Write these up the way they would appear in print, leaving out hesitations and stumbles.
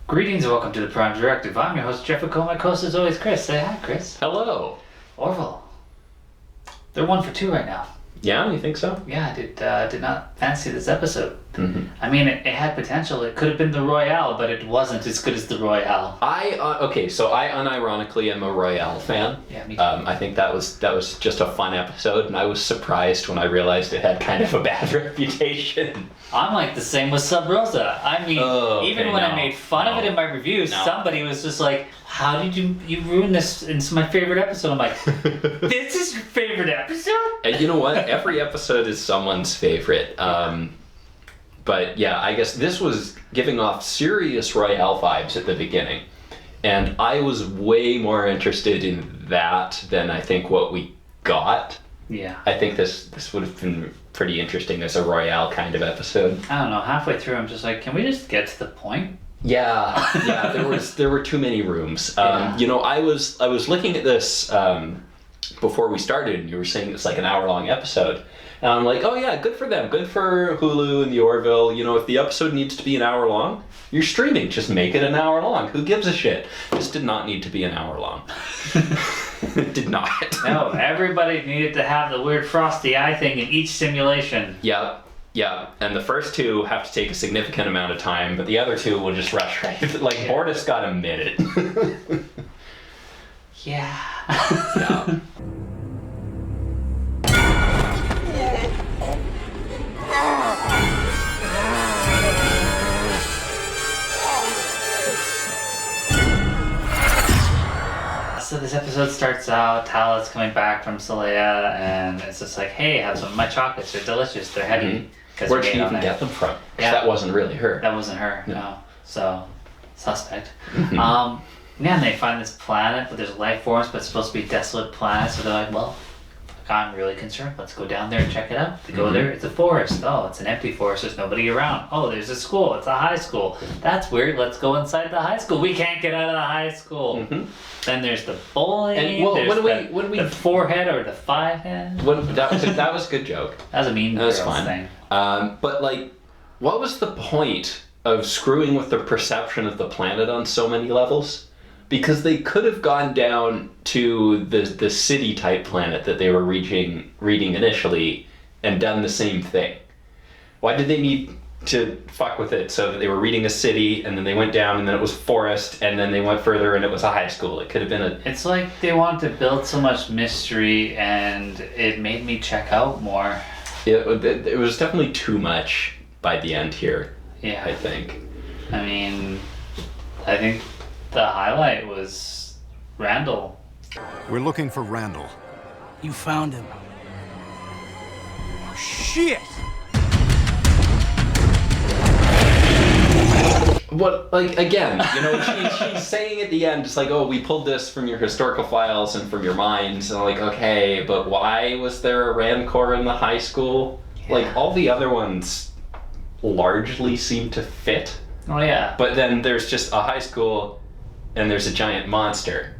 Greetings and welcome to the Prime Directive. I'm your host, Jeff McCall. My co-host is always Chris. Say hi, Chris. Hello. Orville. They're 1 for 2 right now. Yeah, you think so? Yeah, I did not fancy this episode. Mm-hmm. I mean, it had potential. It could have been the Royale, but it wasn't as good as the Royale. So I unironically am a Royale fan. Yeah, me too. I think that was just a fun episode, and I was surprised when I realized it had kind of a bad reputation. I'm like the same with Sub Rosa. I mean, I made fun of it in my review, somebody was just like, how did you ruin this? It's my favorite episode. I'm like, this is your favorite episode? And you know what? Every episode is someone's favorite. But yeah, I guess this was giving off serious Royale vibes at the beginning. And I was way more interested in that than I think what we got. Yeah. I think this would have been pretty interesting as a Royale kind of episode. I don't know, halfway through I'm just like, can we just get to the point? Yeah, there were too many rooms. You know, I was looking at this before we started, and you were saying it's like an hour-long episode. And I'm like, oh yeah, good for them. Good for Hulu and the Orville. You know, if the episode needs to be an hour long, you're streaming. Just make it an hour long. Who gives a shit? This did not need to be an hour long. It did not. No, everybody needed to have the weird frosty eye thing in each simulation. Yeah. And the first 2 have to take a significant amount of time, but the other 2 will just rush right. Like, Bortus got a minute. Yeah. Yeah. So this episode starts out, Talla's coming back from Celea, and it's just like, hey, have some of my chocolates. They're delicious. They're heavy. Where'd she even get them from? Yeah. That wasn't really her. That wasn't her, no. So, suspect. Mm-hmm. And they find this planet, but there's life forms, but it's supposed to be a desolate planet, so they're like, well, I'm really concerned. Let's go down there and check it out. They go there, it's a forest. Oh, it's an empty forest. There's nobody around. Oh, there's a school. It's a high school. That's weird. Let's go inside the high school. We can't get out of the high school. Mm-hmm. Then there's the bowling. And well, when we the 4-head or the 5-head. That was a good joke. That was a mean girls thing. But like, what was the point of screwing with the perception of the planet on so many levels? Because they could have gone down to the city type planet that they were reading initially and done the same thing. Why did they need to fuck with it so that they were reading a city and then they went down and then it was forest and then they went further and it was a high school? It could have been a... It's like they wanted to build so much mystery and it made me check out more. It was definitely too much by the end here. Yeah. I think. I mean, I think the highlight was Randall. We're looking for Randall. You found him. Shit! But, like, again, you know, she's saying at the end, it's like, oh, we pulled this from your historical files and from your minds. And I'm like, okay, but why was there a Rancor in the high school? Yeah. Like, all the other ones largely seem to fit. Oh, yeah. But then there's just a high school and there's a giant monster.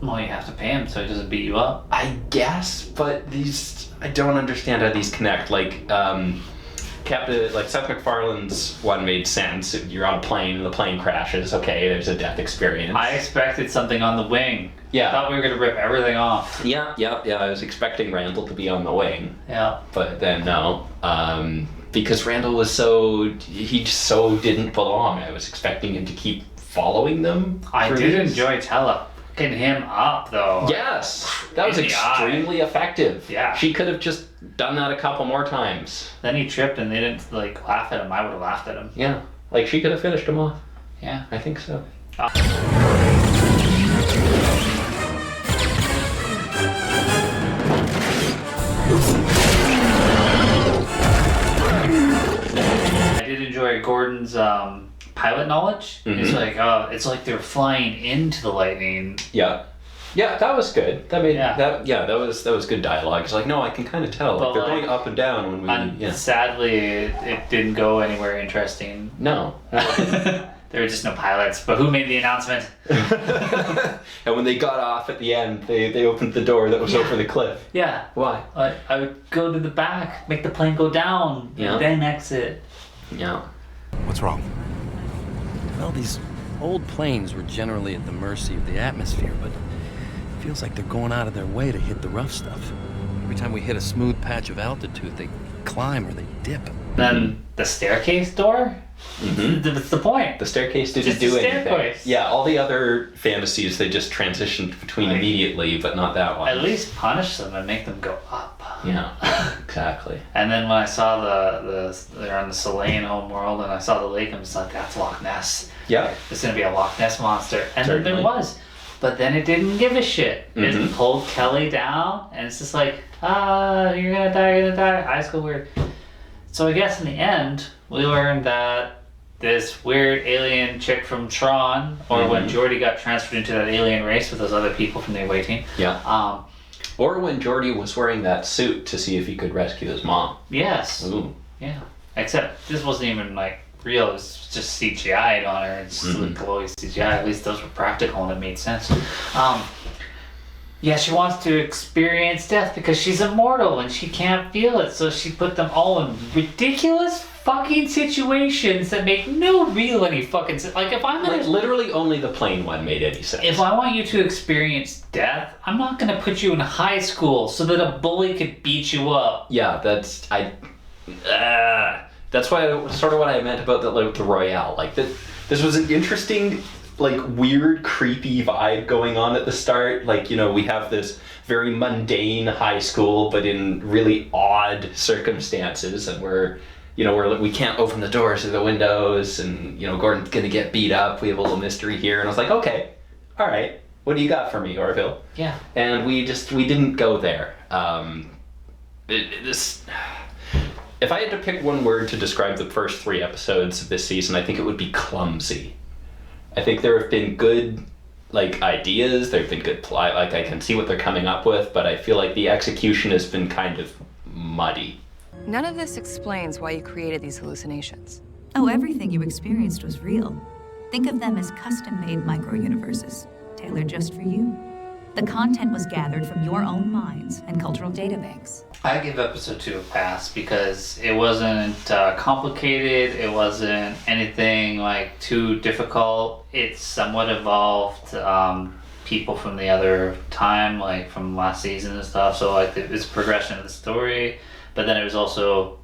Well, you have to pay him so he doesn't beat you up. I guess, but these... I don't understand how these connect. Like, Capt, like Seth MacFarlane's one made sense. You're on a plane and the plane crashes. Okay, there's a death experience. I expected something on the wing. Yeah. I thought we were going to rip everything off. Yeah. I was expecting Randall to be on the wing. Yeah. But then no. Because Randall was he just so didn't belong. I was expecting him to keep following them. I did enjoy Talla picking him up, though. Yes. That was extremely effective. Yeah. She could have just done that a couple more times. Then he tripped and they didn't, like, laugh at him. I would have laughed at him. Yeah. Like, she could have finished him off. Yeah. I think so. I did enjoy Gordon's pilot knowledge. Mm-hmm. It's like they're flying into the lightning. Yeah, that was good. That was good dialogue. It's like, no, I can kind of tell. Like, they're going up and down when we. Sadly, it didn't go anywhere interesting. No. There were just no pilots. But who made the announcement? And when they got off at the end, they opened the door that was over the cliff. Yeah. Why? I would go to the back, make the plane go down, and then exit. Yeah. What's wrong? Well, these Old planes were generally at the mercy of the atmosphere, but it feels like they're going out of their way to hit the rough stuff. Every time we hit a smooth patch of altitude, they climb or they dip. Then the staircase door? That's the point. The staircase didn't Just do the anything. staircase. Yeah, all the other fantasies, they just transitioned between immediately, but not that one. At least punish them and make them go up. Yeah, exactly. And then when I saw they're on the Selene homeworld and I saw the lake, I was like, that's Loch Ness. Yeah. There's gonna be a Loch Ness monster. And Certainly. then there was. But then it didn't give a shit. It pulled Kelly down and it's just like, you're gonna die. Eyes go weird. So I guess in the end, we learned that this weird alien chick from Tron, or when Geordi got transferred into that alien race with those other people from the away team. Yeah. Or when Geordi was wearing that suit to see if he could rescue his mom. Yes. Ooh. Yeah. Except this wasn't even like real. It was just CGI'd on her. It's like glowy CGI. At least those were practical and it made sense. Yeah, she wants to experience death because she's immortal and she can't feel it. So she put them all in ridiculous fucking situations that make no real any fucking sense. Like if I'm gonna Literally only the plane one made any sense. if I want you to experience death, I'm not gonna put you in high school so that a bully could beat you up. Yeah, that's why sort of what I meant about the Royale. Like this was an interesting, like weird, creepy vibe going on at the start. Like, you know, we have this very mundane high school, but in really odd circumstances, and we can't open the doors or the windows, and you know, Gordon's gonna get beat up. We have a little mystery here, and I was like, okay, all right, what do you got for me, Orville? Yeah. And we didn't go there. If I had to pick one word to describe the first 3 episodes of this season, I think it would be clumsy. I think there have been good, like, ideas, there have been good plot, like, I can see what they're coming up with, but I feel like the execution has been kind of muddy. None of this explains why you created these hallucinations. Oh, everything you experienced was real. Think of them as custom-made micro-universes, tailored just for you. The content was gathered from your own minds and cultural databanks. I give episode 2 a pass because it wasn't complicated, it wasn't anything like too difficult. It somewhat evolved people from the other time, like from last season and stuff, so like it's a progression of the story, but then it was also,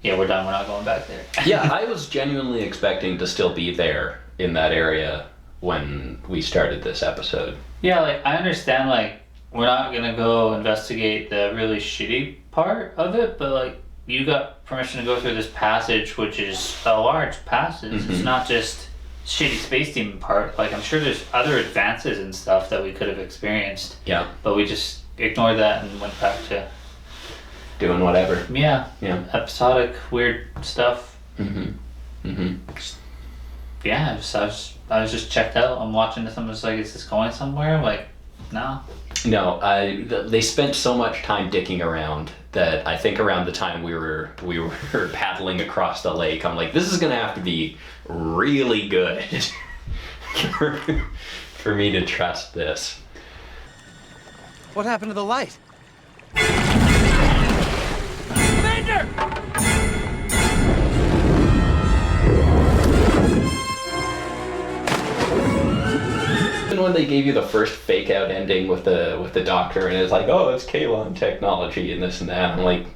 yeah, we're done, we're not going back there. Yeah, I was genuinely expecting to still be there in that area when we started this episode. Yeah, like I understand, like we're not gonna go investigate the really shitty part of it, but like you got permission to go through this passage, which is a large passage. It's not just shitty space demon part. Like I'm sure there's other advances and stuff that we could have experienced. Yeah. But we just ignored that and went back to doing whatever. Yeah. Yeah. Episodic weird stuff. Yeah, I was just checked out. I'm watching this. I'm just like, is this going somewhere? Like, no. No, they spent so much time dicking around that I think around the time we were paddling across the lake, I'm like, this is gonna have to be really good for me to trust this. What happened to the light? Even when they gave you the first fake out ending with the doctor and it's like, oh, it's Kalon technology and this and that, I'm like,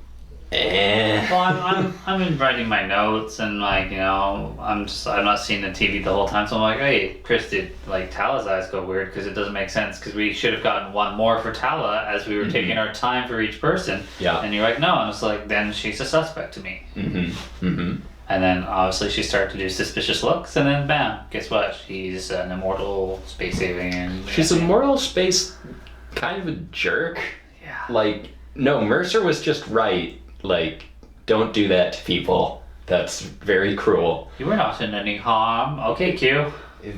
eh. Well, I'm been writing my notes and like, you know, I'm not seeing the TV the whole time, so I'm like, hey, Chris, did like Talla's eyes go weird because it doesn't make sense because we should have gotten one more for Talla as we were taking our time for each person. Yeah. And you're like, no, and it's like, then she's a suspect to me. And then obviously she started to do suspicious looks, and then bam, guess what? She's an immortal space alien. She's a mortal space kind of a jerk. Yeah. Like, no, Mercer was just right. Like, don't do that to people. That's very cruel. You were not in any harm. Okay, Q.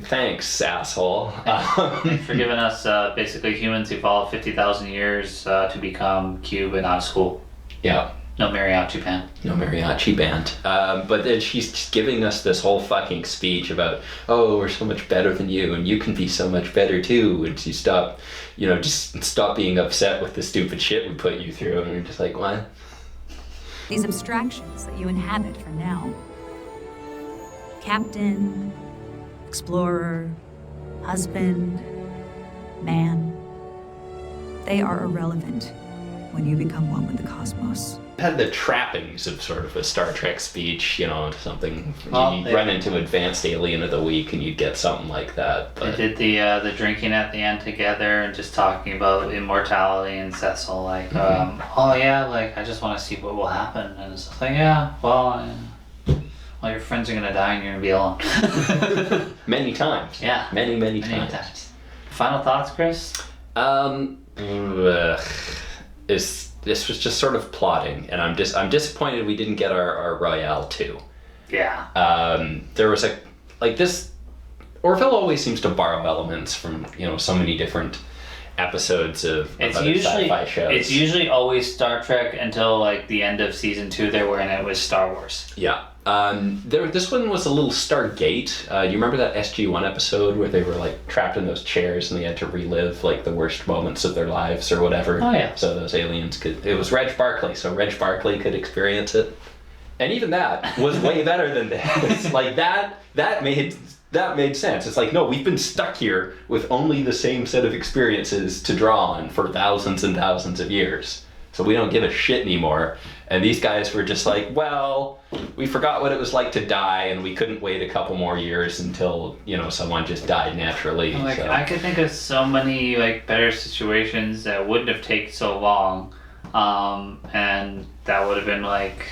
Thanks, asshole. Thanks for giving us basically humans who followed 50,000 years to become Q but out of school. Yeah. No mariachi band. No mariachi band. But then she's just giving us this whole fucking speech about, oh, we're so much better than you, and you can be so much better too. And she just stop being upset with the stupid shit we put you through. And we're just like, what? These abstractions that you inhabit for now. Captain, explorer, husband, man. They are irrelevant when you become one with the cosmos. Had the trappings of sort of a Star Trek speech, something. Well, You'd run into Advanced Alien of the Week and you'd get something like that. They But did the drinking at the end together and just talking about immortality and Cecil like, oh yeah, like I just want to see what will happen, and it's just like, yeah, well, your friends are gonna die and you're gonna be alone. many times. Yeah. Many times. Final thoughts, Chris? This was just sort of plotting, and I'm disappointed we didn't get our Royale too. Yeah. There was this. Orville always seems to borrow elements from so many different episodes of other sci-fi shows. It's usually always Star Trek until like the end of season 2 there, when it was Star Wars. Yeah. This one was a little Stargate. Do you remember that SG-1 episode where they were like trapped in those chairs and they had to relive like the worst moments of their lives or whatever? Oh yeah. So those aliens it was Reg Barclay, so Reg Barclay could experience it. And even that was way better than this. Like that made sense. It's like, no, we've been stuck here with only the same set of experiences to draw on for thousands and thousands of years. So we don't give a shit anymore. And these guys were just like, well, we forgot what it was like to die, and we couldn't wait a couple more years until, someone just died naturally. Like, so. I could think of so many like better situations that wouldn't have taken so long, and that would have been like,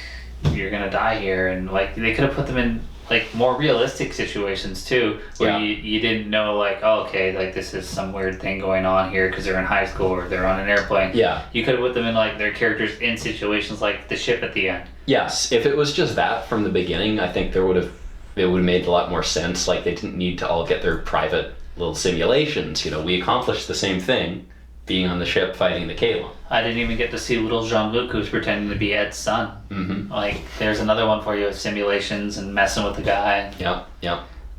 you're gonna die here, and like they could have put them in like more realistic situations too, where you didn't know like, oh, okay, like this is some weird thing going on here because they're in high school or they're on an airplane. Yeah. You could have put them in like their characters in situations like the ship at the end. Yes, if it was just that from the beginning, I think it would have made a lot more sense. Like they didn't need to all get their private little simulations. We accomplished the same thing, being on the ship fighting the Keyali. I didn't even get to see little Jean-Luc, who's pretending to be Ed's son. Mm-hmm. Like, there's another one for you with simulations and messing with the guy. Yeah.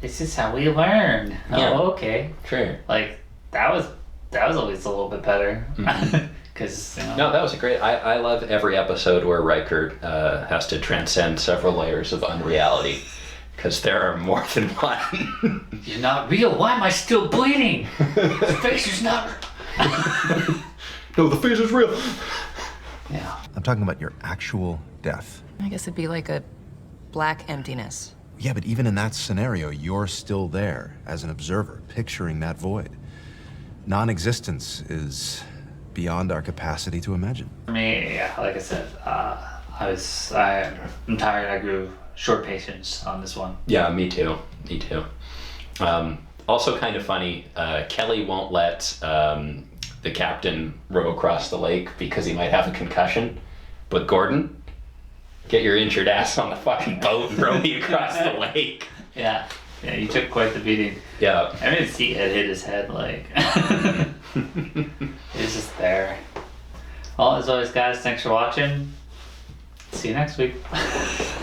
This is how we learn. Yeah. Oh, okay. Sure. Like, that was at least a little bit better. Because, No, that was a great... I love every episode where Riker has to transcend several layers of unreality. Because there are more than one. You're not real. Why am I still bleeding? His face is not... No, the face is real. Yeah. I'm talking about your actual death. I guess it'd be like a black emptiness. Yeah, but even in that scenario, you're still there as an observer, picturing that void. Non-existence is beyond our capacity to imagine. For me, yeah, like I said, I'm tired. I grew short patience on this one. Yeah, me too. Also kind of funny, Kelly won't let the captain row across the lake because he might have a concussion. But Gordon, get your injured ass on the fucking boat and row me across the lake. Yeah, you took quite the beating. Yeah. I mean, his seat had hit his head, like... It was just there. Well, as always, guys, thanks for watching. See you next week.